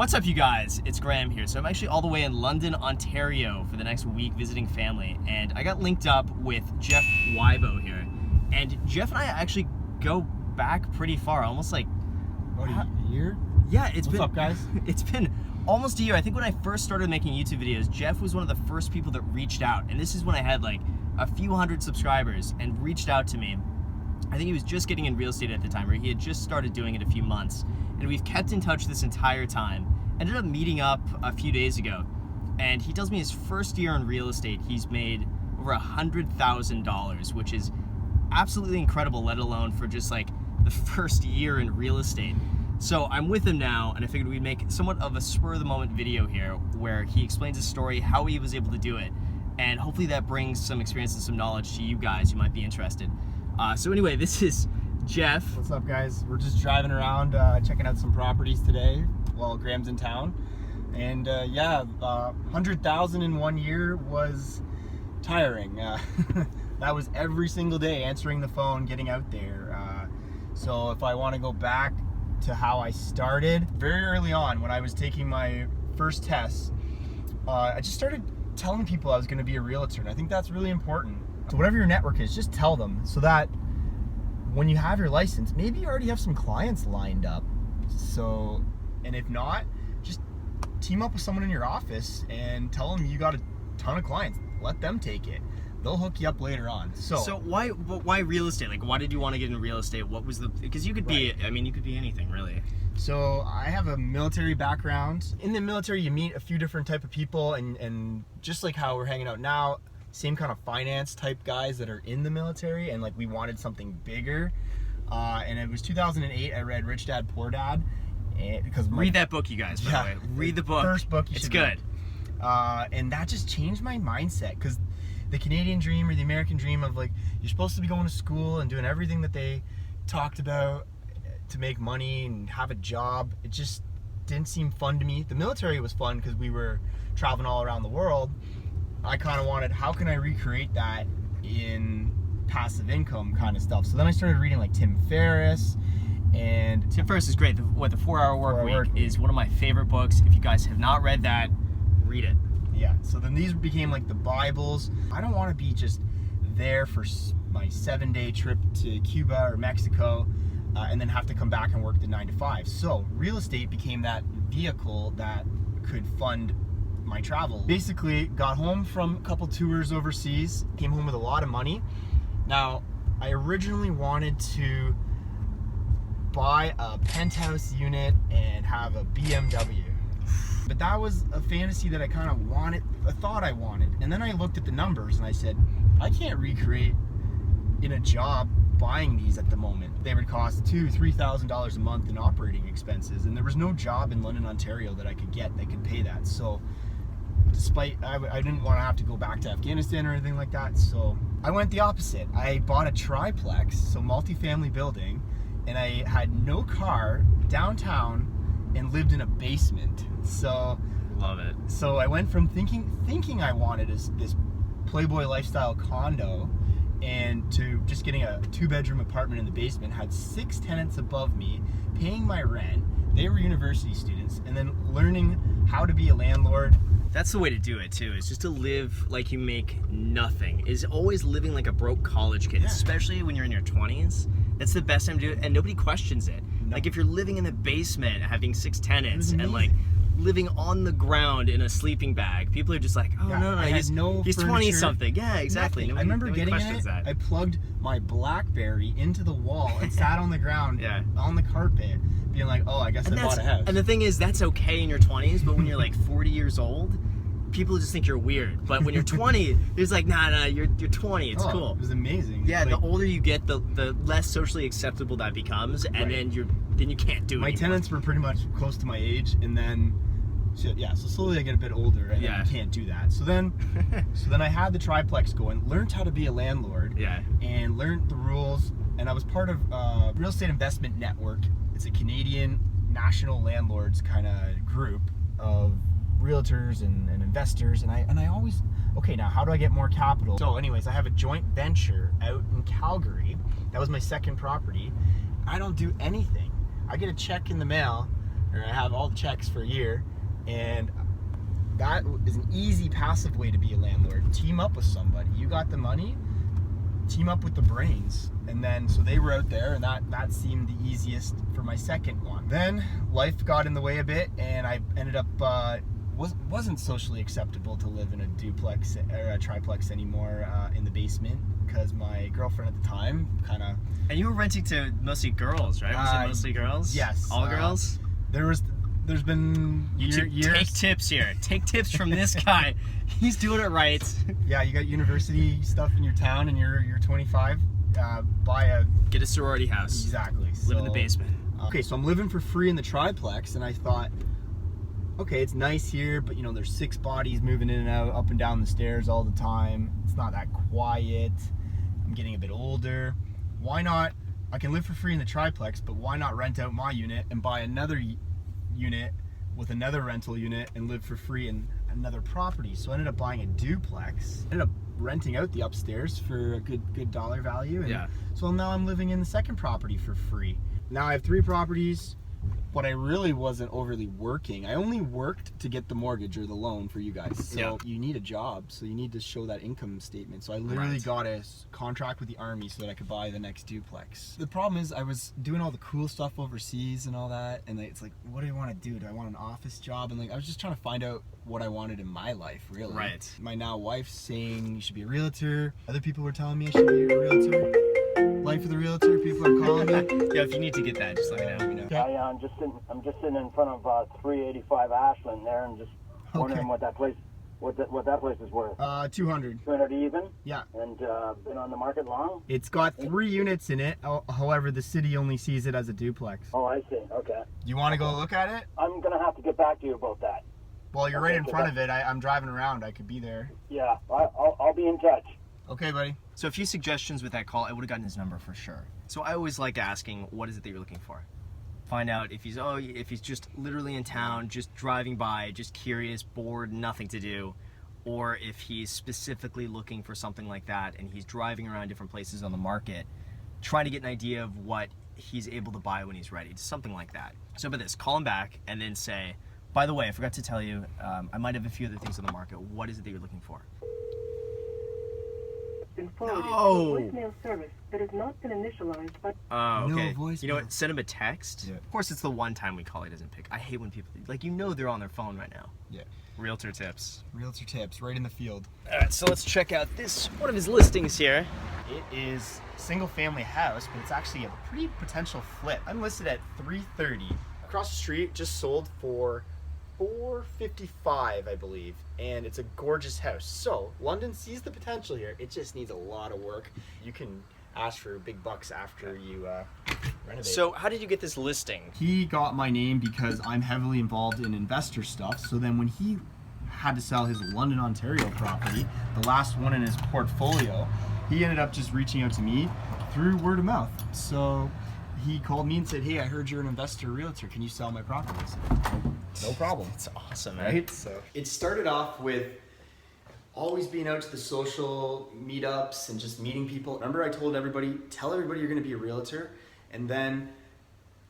What's up, you guys? It's Graham here. So I'm actually all the way in London, Ontario for the next week visiting family, and I got linked up with Jeff Wybo here. And Jeff and I actually go back pretty far, almost like about a year? Yeah, What's up, guys? It's been almost a year. I think when I first started making YouTube videos, Jeff was one of the first people that reached out, and this is when I had like a few hundred subscribers and reached out to me. I think he was just getting in real estate at the time, or he had just started doing it a few months. And we've kept in touch this entire time. Ended up meeting up a few days ago, and he tells me his first year in real estate, he's made over $100,000, which is absolutely incredible, let alone for just like the first year in real estate. So I'm with him now, and I figured we'd make somewhat of a spur of the moment video here where he explains his story, how he was able to do it, and hopefully that brings some experience and some knowledge to you guys who might be interested. So anyway, this is Jeff. What's up, guys? We're just driving around checking out some properties today while Graham's in town. And yeah, 100,000 in 1 year was tiring. That was every single day, answering the phone, getting out there. So if I want to go back to how I started, very early on when I was taking my first test, I just started telling people I was going to be a realtor, and I think that's really important. So whatever your network is, just tell them, so that when you have your license, maybe you already have some clients lined up. So, and if not, just team up with someone in your office and tell them you got a ton of clients. Let them take it. They'll hook you up later on. So why real estate? Like, why did you want to get in real estate? What was the, because you could be, I mean, you could be anything really. So I have a military background. In the military, you meet a few different type of people, and just like how we're hanging out now, same kind of finance type guys that are in the military, and like we wanted something bigger. And it was 2008, I read Rich Dad, Poor Dad. Because read that book, you guys, by the way. Read the book. First book, it's good. And that just changed my mindset, because the Canadian dream or the American dream of like, you're supposed to be going to school and doing everything that they talked about to make money and have a job, it just didn't seem fun to me. The military was fun because we were traveling all around the world. I kind of wanted, how can I recreate that in passive income kind of stuff? So then I started reading like Tim Ferriss. And Tim Ferriss is great. The 4-Hour Work Week is one of my favorite books. If you guys have not read that, read it. Yeah, so then these became like the Bibles. I don't want to be just there for my 7-day trip to Cuba or Mexico and then have to come back and work the 9 to 5. So real estate became that vehicle that could fund my travel. Basically, got home from a couple tours overseas, came home with a lot of money. Now, I originally wanted to buy a penthouse unit and have a BMW. But that was a fantasy that I kind of wanted, I thought I wanted. And then I looked at the numbers and I said, I can't recreate in a job buying these at the moment. They would cost $2,000-$3,000 a month in operating expenses. And there was no job in London, Ontario that I could get that could pay that. So despite, I didn't want to have to go back to Afghanistan or anything like that. So I went the opposite. I bought a triplex, so multifamily building, and I had no car downtown and lived in a basement. So love it. So I went from thinking I wanted this Playboy lifestyle condo, and to just getting a 2-bedroom apartment in the basement. Had 6 tenants above me paying my rent. They were university students, and then learning how to be a landlord. That's the way to do it too, is just to live like you make nothing. Is always living like a broke college kid, especially when you're in your 20s. That's the best time to do it, and nobody questions it. No. Like if you're living in the basement, having 6 tenants, and like living on the ground in a sleeping bag, people are just like, oh no, he's 20 something. Yeah, exactly. I remember getting in it, I plugged my BlackBerry into the wall and sat on the ground on the carpet, being like, oh, I guess I bought a house. And the thing is, that's okay in your 20s, but when you're like 40 years old, people just think you're weird. But when you're 20, it's like, nah, you're 20. It's cool. It was amazing. Yeah, like, the older you get, the less socially acceptable that becomes, and then you can't do it. My tenants were pretty much close to my age, and then so slowly I get a bit older, and then you can't do that. So then I had the triplex going, learned how to be a landlord, and learned the rules. And I was part of Real Estate Investment Network. It's a Canadian national landlords kind of group of realtors and investors, and I always, okay, now how do I get more capital? So anyways, I have a joint venture out in Calgary. That was my second property. I don't do anything. I get a check in the mail or I have all the checks for a year, and that is an easy passive way to be a landlord. Team up with somebody. You got the money, team up with the brains. And then, so they were out there, and that seemed the easiest for my second one. Then life got in the way a bit, and I ended up, wasn't socially acceptable to live in a duplex or a triplex anymore in the basement, because my girlfriend at the time kind of... And you were renting to mostly girls, right? Was it mostly girls? Yes. All girls? There's been years. Take tips here. Take tips from this guy. He's doing it right. Yeah, you got university stuff in your town, and you're 25. Get a sorority house. Exactly. Live in the basement. Okay, so I'm living for free in the triplex, and I thought, okay, it's nice here, but you know, there's 6 bodies moving in and out, up and down the stairs all the time. It's not that quiet. I'm getting a bit older. Why not? I can live for free in the triplex, but why not rent out my unit and buy another unit with another rental unit and live for free in another property? So I ended up buying a duplex. Ended up renting out the upstairs for a good dollar value. And Yeah. so now I'm living in the second property for free. Now I have 3 properties, but I really wasn't overly working. I only worked to get the mortgage or the loan for you guys. So Yeah. you need a job, so you need to show that income statement. So I literally Right. got a contract with the army so that I could buy the next duplex. The problem is I was doing all the cool stuff overseas and all that, and it's like, what do I want to do? Do I want an office job? And like, I was just trying to find out what I wanted in my life, really. Right. My now wife's saying you should be a realtor. Other people were telling me I should be a realtor. Life of the realtor, people are calling me. Yeah, if you need to get that, just let me know. I'm just sitting in front of 385 Ashland there, and just wondering what that place is worth. 200. 200 even, Yeah. and been on the market long. It's got 3 units in it. However, the city only sees it as a duplex. Oh, I see. Okay, You want to go look at it? I'm gonna have to get back to you about that. Well, you're right in front of it. I'm driving around. I could be there. Yeah, I'll be in touch. Okay, buddy. So a few suggestions with that call. I would have gotten his number for sure. So I always like asking, what is it that you're looking for? Find out if he's just literally in town, just driving by, just curious, bored, nothing to do, or if he's specifically looking for something like that and he's driving around different places on the market, trying to get an idea of what he's able to buy when he's ready, something like that. So about this, call him back and then say, by the way, I forgot to tell you, I might have a few other things on the market. What is it that you're looking for? Been forwarded No. to a voicemail service that has not been initialized, but Oh, No okay. voicemail. You know what? Send him a text. Yeah. Of course, it's the one time we call he doesn't pick. I hate when people they're on their phone right now. Yeah. Realtor tips. Realtor tips, right in the field. All right, so let's check out this one of his listings here. It is single family house, but it's actually a pretty potential flip. I'm listed at 330. Across the street, just sold for 455, I believe, and it's a gorgeous house. So London sees the potential here. It just needs a lot of work. You can ask for big bucks after you renovate. So, how did you get this listing? He got my name because I'm heavily involved in investor stuff. So then when he had to sell his London, Ontario property, the last one in his portfolio, he ended up just reaching out to me through word of mouth. So he called me and said, hey, I heard you're an investor realtor. Can you sell my property? I said, no problem. It's awesome, man. Right? So it started off with always being out to the social meetups and just meeting people. Remember I told everybody, tell everybody you're going to be a realtor. And then,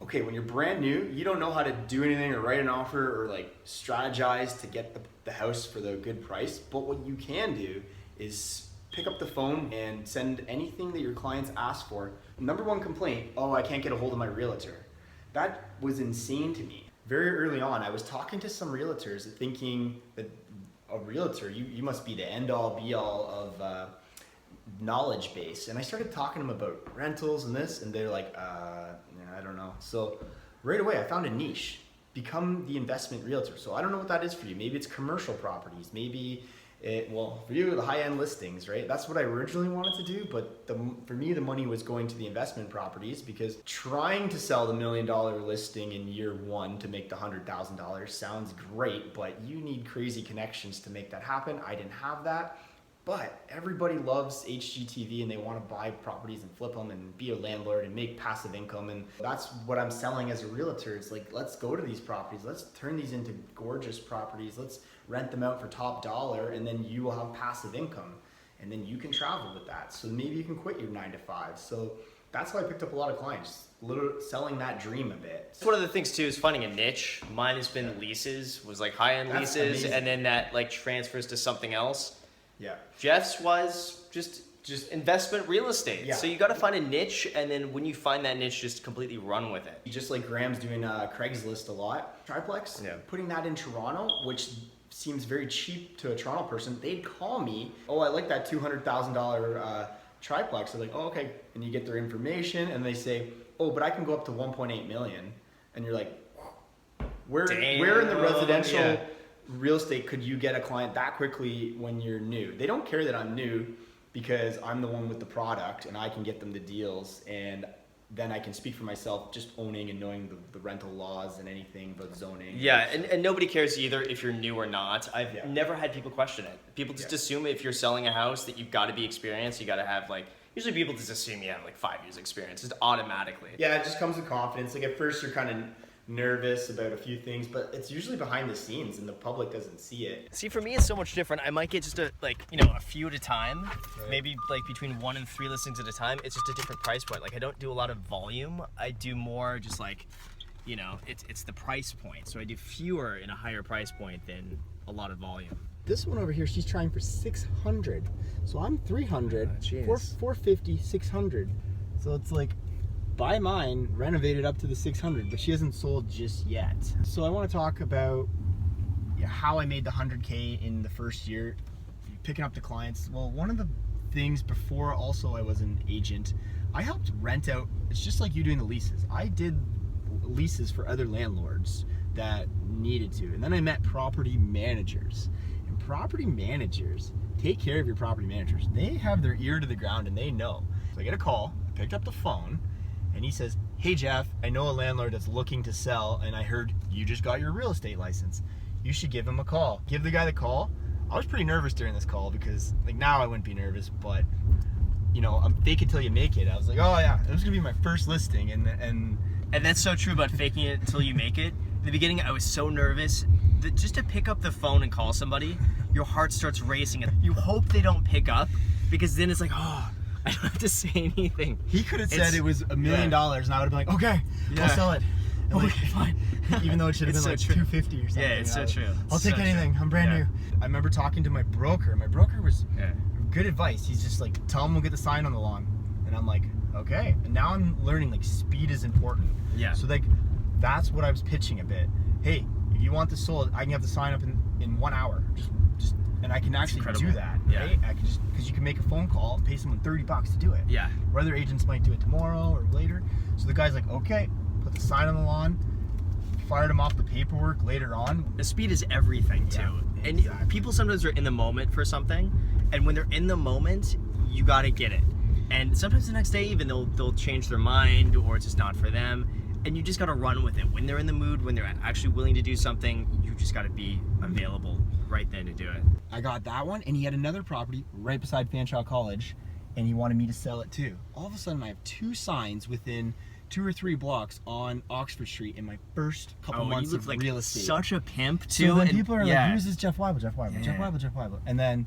okay, when you're brand new, you don't know how to do anything or write an offer or like strategize to get the house for the good price. But what you can do is pick up the phone and send anything that your clients ask for. Number one complaint, oh, I can't get a hold of my realtor. That was insane to me. Very early on, I was talking to some realtors thinking that a realtor, you must be the end all be all of knowledge base. And I started talking to them about rentals and this, and they're like, I don't know. So right away, I found a niche. Become the investment realtor. So I don't know what that is for you. Maybe it's commercial properties. Maybe for you, the high-end listings, right? That's what I originally wanted to do, but for me, the money was going to the investment properties because trying to sell the $1 million listing in year 1 to make the $100,000 sounds great, but you need crazy connections to make that happen. I didn't have that, but everybody loves HGTV and they want to buy properties and flip them and be a landlord and make passive income, and that's what I'm selling as a realtor. It's like, let's go to these properties, let's turn these into gorgeous properties, let's rent them out for top dollar, and then you will have passive income, and then you can travel with that. So maybe you can quit your 9 to 5. So that's why I picked up a lot of clients, literally selling that dream a bit. One of the things too is finding a niche. Mine has been leases, was like high-end That's leases, amazing. and then that like transfers to something else. Yeah. Jeff's was just investment real estate. Yeah. So you got to find a niche, and then when you find that niche, just completely run with it. Just like Graham's doing Craigslist a lot, triplex, Yeah. putting that in Toronto, which seems very cheap to a Toronto person. They'd call me, oh, I like that $200,000 triplex. They're like, oh, okay. And you get their information, and they say, oh, but I can go up to 1.8 million. And you're like, where in the residential yeah. real estate could you get a client that quickly when you're new? They don't care that I'm new because I'm the one with the product and I can get them the deals, and then I can speak for myself just owning and knowing the rental laws and anything about zoning. Yeah, and nobody cares either if you're new or not. I've Yeah. never had people question it. People just Yeah. assume if you're selling a house that you've got to be experienced. You got to have like, usually people just assume you have like 5 years experience just automatically. Yeah, it just comes with confidence. Like at first you're kind of nervous about a few things, but it's usually behind the scenes and the public doesn't see it. See, for me, it's so much different. I might get just a few at a time, maybe like between 1 and 3 listings at a time. It's just a different price point. Like I don't do a lot of volume. I do more just like, it's the price point. So I do fewer in a higher price point than a lot of volume. This one over here, she's trying for 600. So I'm 300, jeez. 450, 600. So it's like, buy mine, renovate it up to the 600, but she hasn't sold just yet. So I want to talk about how I made the 100K in the first year, picking up the clients. Well, one of the things before also I was an agent, I helped rent out, it's just like you doing the leases. I did leases for other landlords that needed to. And then I met property managers. And property managers take care of your property managers. They have their ear to the ground and they know. So I get a call, I picked up the phone, and he says, hey Jeff, I know a landlord that's looking to sell and I heard you just got your real estate license. You should give him a call. Give the guy the call. I was pretty nervous during this call because like now I wouldn't be nervous, but I'm fake it till you make it. I was like, oh yeah, it was gonna be my first listing and that's so true about faking it until you make it. In the beginning, I was so nervous that just to pick up the phone and call somebody, your heart starts racing. You hope they don't pick up because then it's like, oh, I don't have to say anything. he could have said It's- it was $1 million and I would have been like, okay, Yeah. I'll sell it. And like, Okay, fine. even though it should have It's been so like true. 250 or something. Yeah, it's so true. I'll It's take so anything. true. I'm brand Yeah. new. I remember talking to my broker. My broker was Yeah. good advice. He's just like, tell him we'll get the sign on the lawn. And I'm like, okay. And now I'm learning like speed is important. Yeah. So like, that's what I was pitching a bit. Hey, if you want this sold, I can have the sign up in 1 hour. Just and I can actually incredible. do that. Yeah. Right? I can just, because you can make a phone call and pay someone $30 to do it. Yeah. Where other agents might do it tomorrow or later. So the guy's like, okay, put the sign on the lawn, fired him off the paperwork later on. The speed is everything too. Yeah, And exactly. people sometimes are in the moment for something, and when they're in the moment, you gotta get it. And sometimes the next day even they'll change their mind or it's just not for them. And you just gotta run with it. When they're in the mood, when they're actually willing to do something, you just gotta be available right then to do it. I got that one, and he had another property right beside Fanshawe College, and he wanted me to sell it too. All of a sudden, I have 2 signs within 2 or 3 blocks on Oxford Street in my first couple months you look of like real estate. such a pimp too. So then and- people are yeah. like, who's this Jeff Weibel, Jeff Weibel, Jeff Yeah. Weibel, Jeff Weibel? And then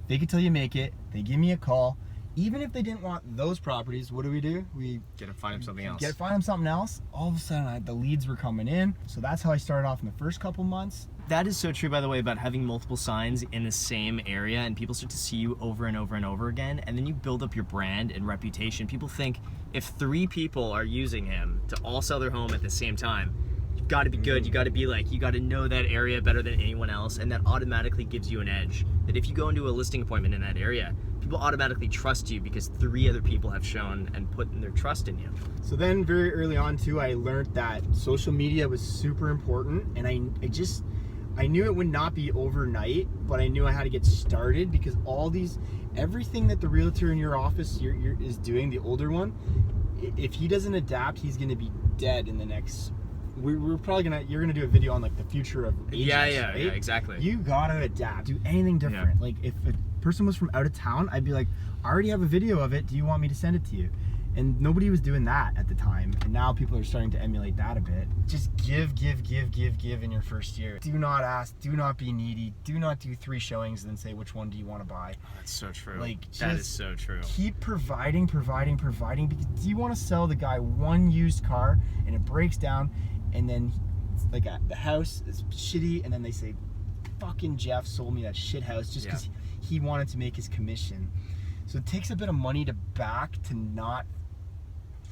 they can tell you make it, they give me a call. Even if they didn't want those properties, what do? We Gotta find him something else. find them something else. All of a sudden, the leads were coming in. So that's how I started off in the first couple months. That is so true, by the way, about having multiple signs in the same area and people start to see you over and over and over again, and then you build up your brand and reputation. People think if 3 people are using him to all sell their home at the same time, you've got to be good. You got to be like, you got to know that area better than anyone else, and that automatically gives you an edge. That if you go into a listing appointment in that area, people automatically trust you because 3 other people have shown and put their trust in you. So then very early on too, I learned that social media was super important, and I knew it would not be overnight, but I knew I had to get started because everything that the realtor in your office is doing, the older one, if he doesn't adapt, he's gonna be dead in the next. We're probably you're gonna do a video on like the future of agents, Yeah, right? exactly. You gotta adapt, do anything different. Like if a person was from out of town, I'd be like, I already have a video of it. Do you want me to send it to you? And nobody was doing that at the time, and now people are starting to emulate that a bit. Just give in your first year. Do not ask, do not be needy, do not do 3 showings and then say which one do you want to buy. Oh, that's so true. Like, that is just so true. Keep providing, because do you want to sell the guy one used car and it breaks down, and then like the house is shitty, and then they say, fucking Jeff sold me that shit house just because he wanted to make his commission. So it takes a bit of money to back to not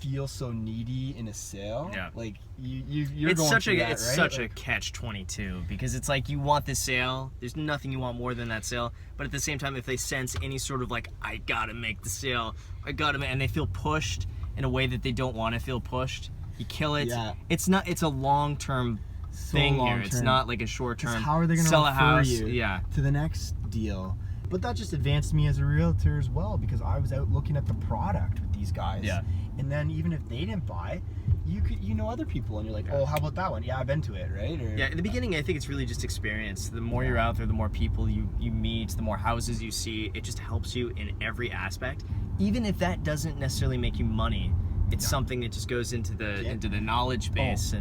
feel so needy in a sale. Yeah. Like you're It's going such through a that, it's right? such Like, a catch-22, because it's like you want the sale. There's nothing you want more than that sale. But at the same time, if they sense any sort of like, I gotta make the sale, and they feel pushed in a way that they don't want to feel pushed, you kill it. Yeah. It's a long-term thing here. It's long-term. not like a short-term. How are they going to sell a refer house? you Yeah. to the next deal? But that just advanced me as a realtor as well, because I was out looking at the product with these guys. Yeah. And then even if they didn't buy, you know other people, and you're like, oh, how about that one? Yeah, I've been to it, right? Or, Yeah, in the beginning, I think it's really just experience. The more you're out there, the more people you meet, the more houses you see. It just helps you in every aspect. Even if that doesn't necessarily make you money, it's something that just goes into the knowledge base.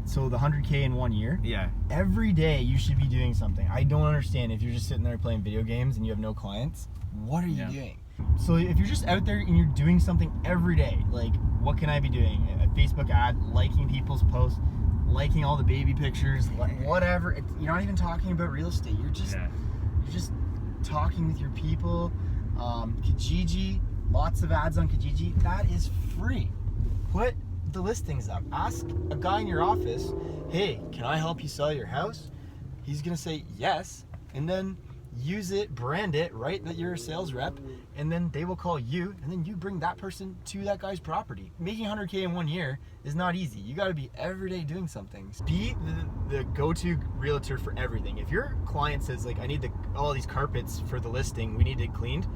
So the 100K in 1 year. Yeah. Every day you should be doing something. I don't understand if you're just sitting there playing video games and you have no clients. What are you doing? So if you're just out there and you're doing something every day, like what can I be doing? A Facebook ad, liking people's posts, liking all the baby pictures, whatever. You're not even talking about real estate. You're just talking with your people. Kijiji, lots of ads on Kijiji. That is free. Put the listings up. Ask a guy in your office, hey, can I help you sell your house? He's gonna say yes, and then use it, brand it, write that you're a sales rep, and then they will call you, and then you bring that person to that guy's property. Making 100K in 1 year is not easy. You gotta be every day doing something. Be the go-to realtor for everything. If your client says, like, I need all these carpets for the listing, we need it cleaned,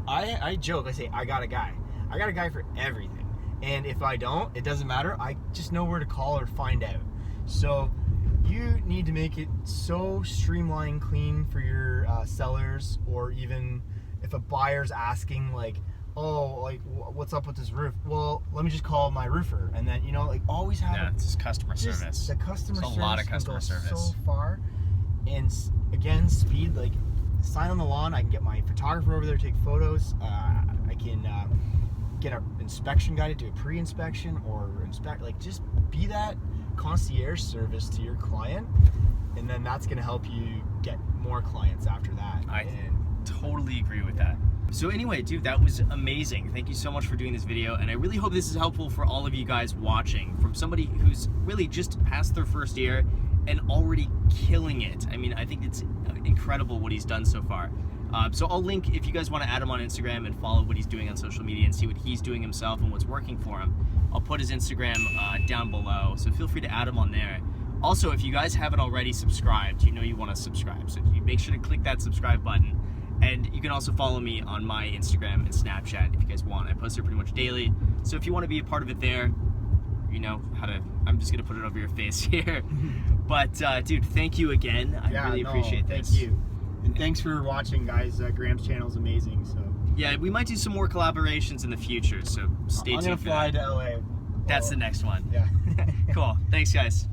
I joke, I say, I got a guy. I got a guy for everything. And if I don't, it doesn't matter. I just know where to call or find out. So you need to make it so streamlined, clean for your sellers, or even if a buyer's asking, like, oh, like, what's up with this roof? Well, let me just call my roofer. And then, like, always have Yeah, it's just customer service. the customer service. It's a lot of can customer go service. so far. And again, speed, like, sign on the lawn. I can get my photographer over there to take photos. I can get an inspection guy to do a pre-inspection or inspect. Like, just be that concierge service to your client, and then that's going to help you get more clients after that. I totally agree with that. So anyway, dude, that was amazing. Thank you so much for doing this video, and I really hope this is helpful for all of you guys watching, from somebody who's really just passed their first year and already killing it. I mean, I think it's incredible what he's done so far. So I'll link, if you guys want to add him on Instagram and follow what he's doing on social media and see what he's doing himself and what's working for him, I'll put his Instagram down below, so feel free to add him on there. Also, if you guys haven't already subscribed, you know you want to subscribe, so you make sure to click that subscribe button. And you can also follow me on my Instagram and Snapchat if you guys want. I post there pretty much daily, so if you want to be a part of it there, you know how to. I'm just gonna put it over your face here. But dude, thank you again. I really appreciate this. Thank you. And thanks for watching, guys. Graham's channel is amazing. So Yeah, we might do some more collaborations in the future, so stay tuned for that. I'm gonna fly to LA. That's the next one. Yeah. Cool. Thanks, guys.